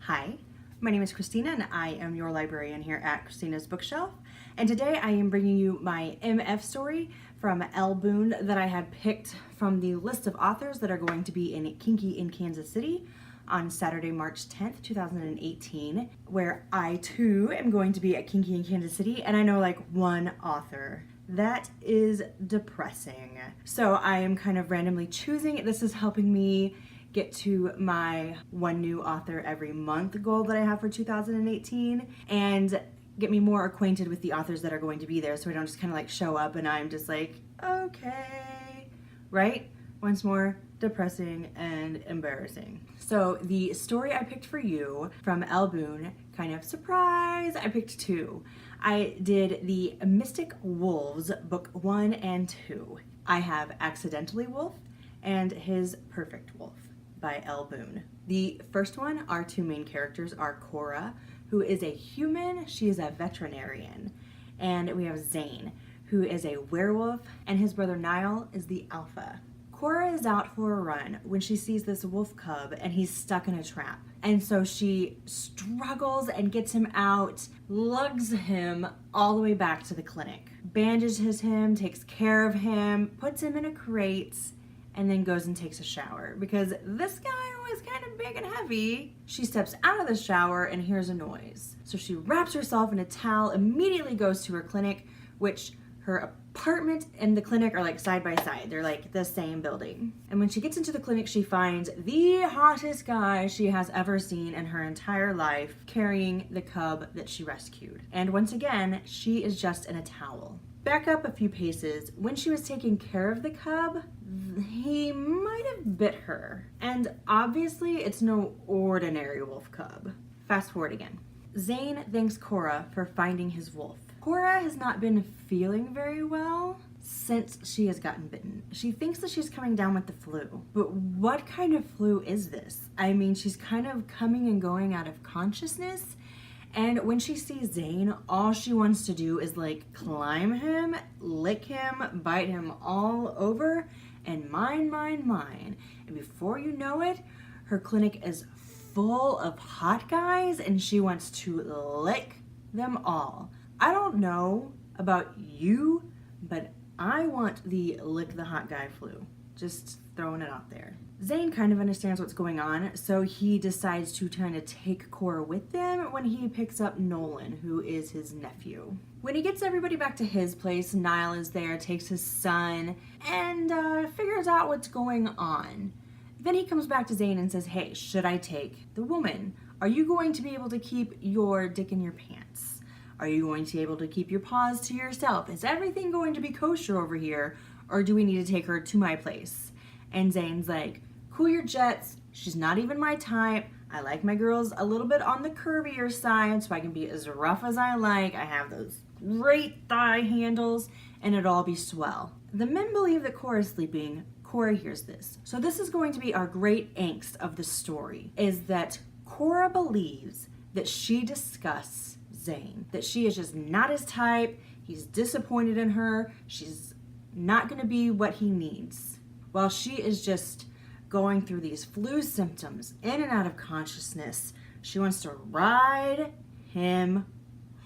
Hi, my name is Christina and I am your librarian here at Christina's Bookshelf. And today I am bringing you my MF story from Elle Boon that I had picked from the list of authors that are going to be in Kinky in Kansas City on Saturday, March 10th, 2018, where I too am going to be at Kinky in Kansas City, and I know like one author. That is depressing. So I am kind of randomly choosing. This is helping me get to my one new author every month goal that I have for 2018 and get me more acquainted with the authors that are going to be there so I don't just kind of like show up and I'm just like, okay, right? Once more, depressing and embarrassing. So the story I picked for you from Elle Boon, kind of surprise, I picked two. I did the Mystic Wolves, book 1 and 2. I have Accidentally Wolf and His Perfect Wolf by Elle Boon. The first one, our two main characters are Cora, who is a human, she is a veterinarian, and we have Zane, who is a werewolf, and his brother Niall is the alpha. Cora is out for a run when she sees this wolf cub and he's stuck in a trap. And so she struggles and gets him out, lugs him all the way back to the clinic, bandages him, takes care of him, puts him in a crate, and then goes and takes a shower because this guy was kind of big and heavy. She steps out of the shower and hears a noise. So she wraps herself in a towel, immediately goes to her clinic, which her apartment and the clinic are like side by side. They're like the same building. And when she gets into the clinic, she finds the hottest guy she has ever seen in her entire life carrying the cub that she rescued. And once again, she is just in a towel. Back up a few paces, when she was taking care of the cub, he might have bit her. And obviously it's no ordinary wolf cub. Fast forward again. Zane thanks Cora for finding his wolf. Cora has not been feeling very well since she has gotten bitten. She thinks that she's coming down with the flu. But what kind of flu is this? I mean, she's kind of coming and going out of consciousness. And when she sees Zane, all she wants to do is like climb him, lick him, bite him all over, and mine. And before you know it, her clinic is full of hot guys and she wants to lick them all. I don't know about you, but I want the lick the hot guy flu. Just throwing it out there. Zane kind of understands what's going on, so he decides to kind of take Cora with them when he picks up Nolan, who is his nephew. When he gets everybody back to his place, Niall is there, takes his son, and figures out what's going on. Then he comes back to Zane and says, hey, should I take the woman? Are you going to be able to keep your dick in your pants? Are you going to be able to keep your paws to yourself? Is everything going to be kosher over here? Or do we need to take her to my place? And Zane's like, cool your jets. She's not even my type. I like my girls a little bit on the curvier side so I can be as rough as I like. I have those great thigh handles and it'll all be swell. The men believe that Cora is sleeping. Cora hears this. So this is going to be our great angst of the story, is that Cora believes that she disgusts Zane, that she is just not his type. He's disappointed in her. She's not going to be what he needs. While she is just going through these flu symptoms, in and out of consciousness, she wants to ride him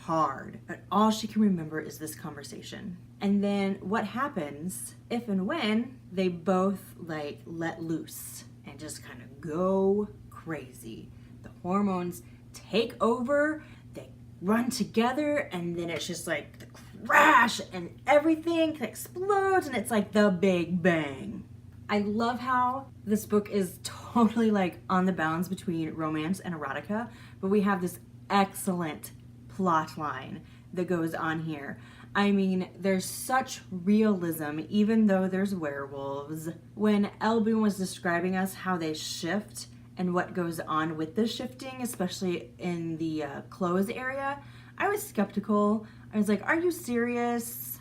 hard. But all she can remember is this conversation. And then what happens if and when they both like let loose and just kind of go crazy. The hormones take over, they run together, and then it's just like the crash and everything explodes and it's like the Big Bang. I love how this book is totally like on the bounds between romance and erotica, but we have this excellent plot line that goes on here. I mean, there's such realism, even though there's werewolves. When Elle Boon was describing us how they shift and what goes on with the shifting, especially in the clothes area, I was skeptical. I was like, are you serious?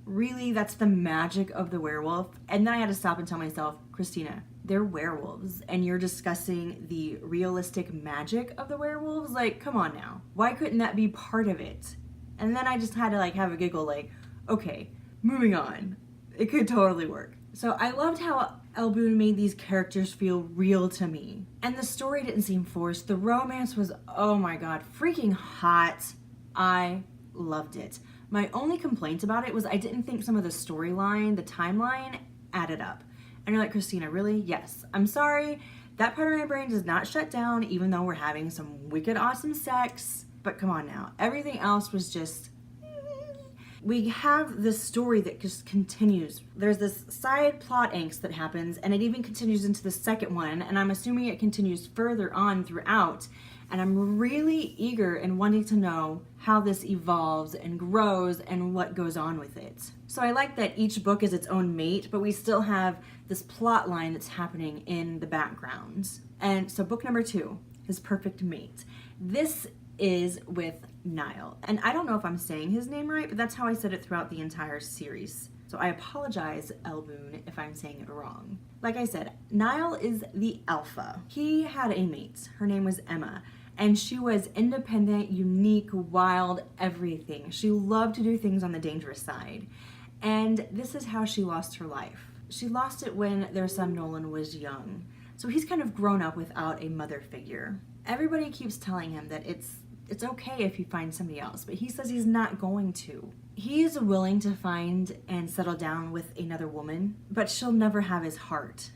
Really, that's the magic of the werewolf? And then I had to stop and tell myself, Christina, they're werewolves and you're discussing the realistic magic of the werewolves? Like, come on now. Why couldn't that be part of it? And then I just had to like have a giggle like, okay, moving on. It could totally work. So I loved how Elle Boon made these characters feel real to me. And the story didn't seem forced. The romance was, oh my god, freaking hot. I loved it. My only complaint about it was I didn't think some of the storyline, the timeline, added up. And you're like, Christina, really? Yes. I'm sorry. That part of my brain does not shut down, even though we're having some wicked awesome sex. But come on now. Everything else was just... We have this story that just continues. There's this side plot angst that happens, and it even continues into the second one, and I'm assuming it continues further on throughout. And I'm really eager and wanting to know how this evolves and grows and what goes on with it. So I like that each book is its own mate, but we still have this plot line that's happening in the background. And so book number 2, His Perfect Mate. This is with Niall. And I don't know if I'm saying his name right, but that's how I said it throughout the entire series. So I apologize, Elle Boon, if I'm saying it wrong. Like I said, Niall is the alpha. He had a mate. Her name was Emma. And she was independent, unique, wild, everything. She loved to do things on the dangerous side. And this is how she lost her life. She lost it when their son Nolan was young. So he's kind of grown up without a mother figure. Everybody keeps telling him that it's okay if you find somebody else, but he says he's not going to. He is willing to find and settle down with another woman, but she'll never have his heart,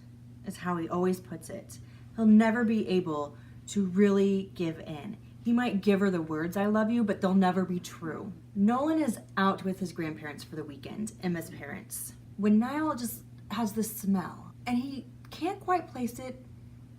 is how he always puts it. He'll never be able to really give in. He might give her the words, I love you, but they'll never be true. Nolan is out with his grandparents for the weekend, Emma's parents, when Niall just has this smell, and he can't quite place it,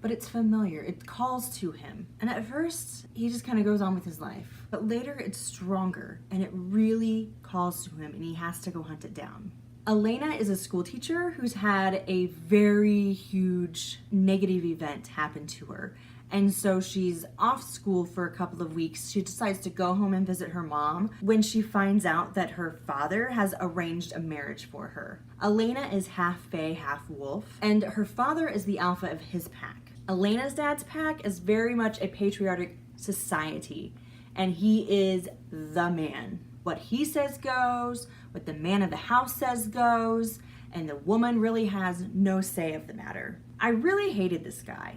but it's familiar. It calls to him. And at first, he just kind of goes on with his life. But later, it's stronger, and it really calls to him, and he has to go hunt it down. Elena is a school teacher who's had a very huge negative event happen to her. And so she's off school for a couple of weeks. She decides to go home and visit her mom when she finds out that her father has arranged a marriage for her. Elena is half fae, half wolf, and her father is the alpha of his pack. Elena's dad's pack is very much a patriotic society, and he is the man. What he says goes, what the man of the house says goes, and the woman really has no say of the matter. I really hated this guy.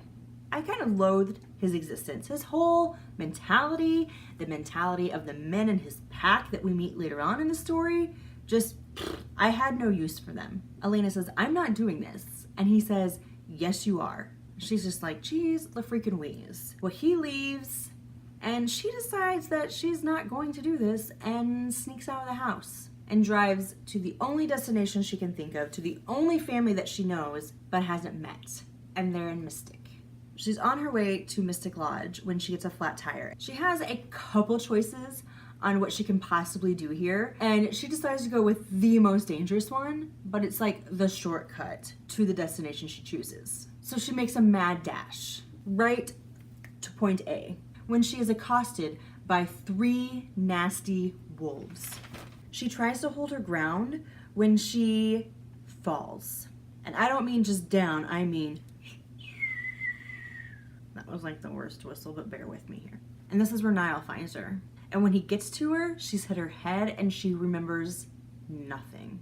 I kind of loathed his existence. His whole mentality, the mentality of the men in his pack that we meet later on in the story, just, I had no use for them. Elena says, I'm not doing this. And he says, yes, you are. She's just like, geez, the freaking wheeze. Well, he leaves, and she decides that she's not going to do this and sneaks out of the house and drives to the only destination she can think of, to the only family that she knows but hasn't met, and they're in Mystic. She's on her way to Mystic Lodge when she gets a flat tire. She has a couple choices on what she can possibly do here, and she decides to go with the most dangerous one, but it's like the shortcut to the destination she chooses. So she makes a mad dash right to point A when she is accosted by 3 nasty wolves. She tries to hold her ground when she falls. And I don't mean just down, I mean... That was like the worst whistle, but bear with me here. And this is where Niall finds her. And when he gets to her, she's hit her head and she remembers nothing.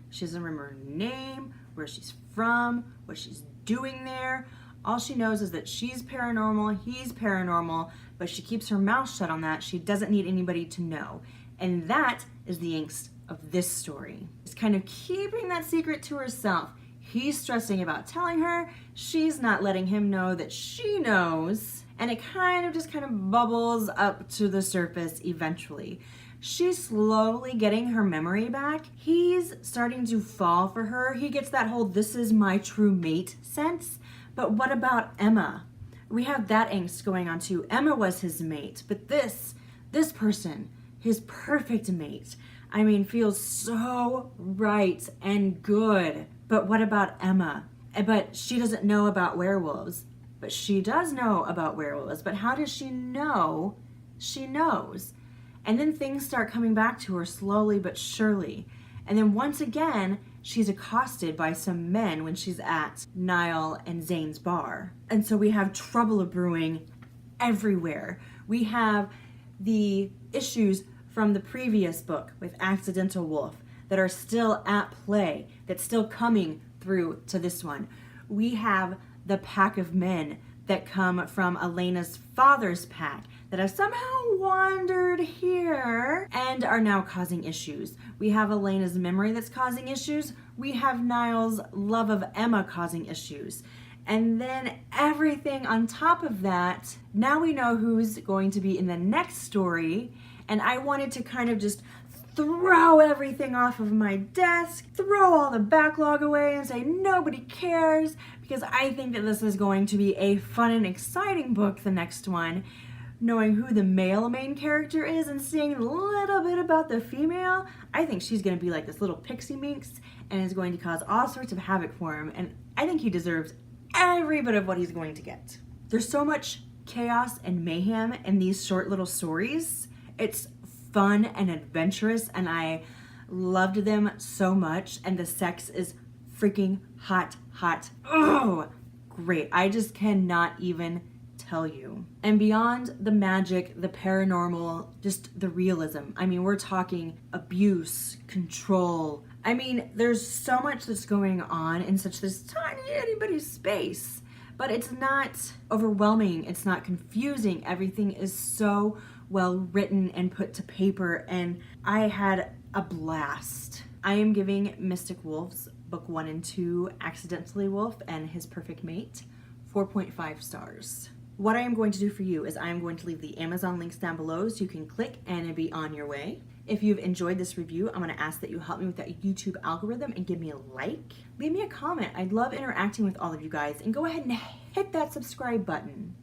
She doesn't remember her name, where she's from, what she's doing there. All she knows is that she's paranormal, he's paranormal, but she keeps her mouth shut on that. She doesn't need anybody to know. And that is the angst of this story. She's kind of keeping that secret to herself. He's stressing about telling her. She's not letting him know that she knows. And it kind of bubbles up to the surface eventually. She's slowly getting her memory back. He's starting to fall for her. He gets that whole this is my true mate sense. But what about Emma? We have that angst going on too. Emma was his mate, but this person, his perfect mate, I mean, feels so right and good. But what about Emma? But she doesn't know about werewolves. But she does know about werewolves. But how does she know she knows? And then things start coming back to her slowly but surely. And then once again, she's accosted by some men when she's at Niall and Zane's bar. And so we have trouble brewing everywhere. We have the issues from the previous book with Accidental Wolf that are still at play, that's still coming through to this one. We have the pack of men that come from Elena's father's pack that have somehow wandered here and are now causing issues. We have Elena's memory that's causing issues. We have Niall's love of Emma causing issues. And then everything on top of that, now we know who's going to be in the next story. And I wanted to kind of just throw everything off of my desk, throw all the backlog away and say nobody cares, because I think that this is going to be a fun and exciting book, the next one. Knowing who the male main character is and seeing a little bit about the female, I think she's going to be like this little pixie minx and is going to cause all sorts of havoc for him, and I think he deserves every bit of what he's going to get. There's so much chaos and mayhem in these short little stories. It's fun and adventurous, and I loved them so much, and the sex is freaking hot. Oh, great. I just cannot even tell you. And beyond the magic, the paranormal, just the realism. I mean, we're talking abuse, control. I mean, there's so much that's going on in such this tiny itty bitty space, but it's not overwhelming. It's not confusing. Everything is so well written and put to paper, and I had a blast. I am giving Mystic Wolves book 1 and 2, Accidentally Wolf and His Perfect Mate, 4.5 stars. What I am going to do for you is I am going to leave the Amazon links down below so you can click and be on your way. If you've enjoyed this review, I'm going to ask that you help me with that YouTube algorithm and give me a like. Leave me a comment. I'd love interacting with all of you guys, and go ahead and hit that subscribe button.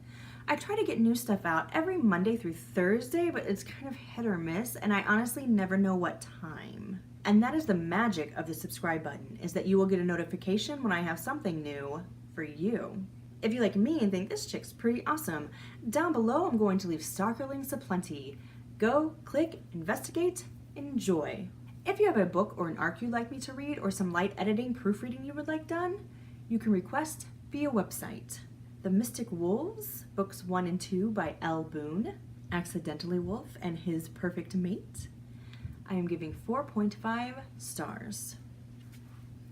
I try to get new stuff out every Monday through Thursday, but it's kind of hit or miss, and I honestly never know what time. And that is the magic of the subscribe button, is that you will get a notification when I have something new for you. If you like me and think this chick's pretty awesome, down below I'm going to leave stalker links aplenty. Go, click, investigate, enjoy. If you have a book or an arc you'd like me to read, or some light editing, proofreading you would like done, you can request via website. The Mystic Wolves, books 1 and 2 by Elle Boon, Accidentally Wolf and His Perfect Mate. I am giving 4.5 stars.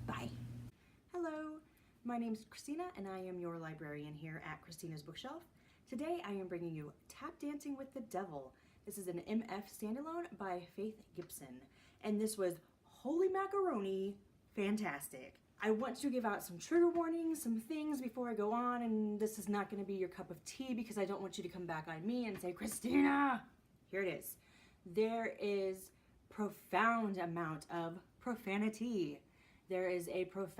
Bye. Hello, my name is Christina and I am your librarian here at Christina's Bookshelf. Today I am bringing you Tap Dancing with the Devil. This is an MF standalone by Faith Gibson, and this was holy macaroni fantastic. I want to give out some trigger warnings, some things before I go on, and this is not going to be your cup of tea because I don't want you to come back on me and say, Christina, here it is. There is profound amount of profanity. There is a profound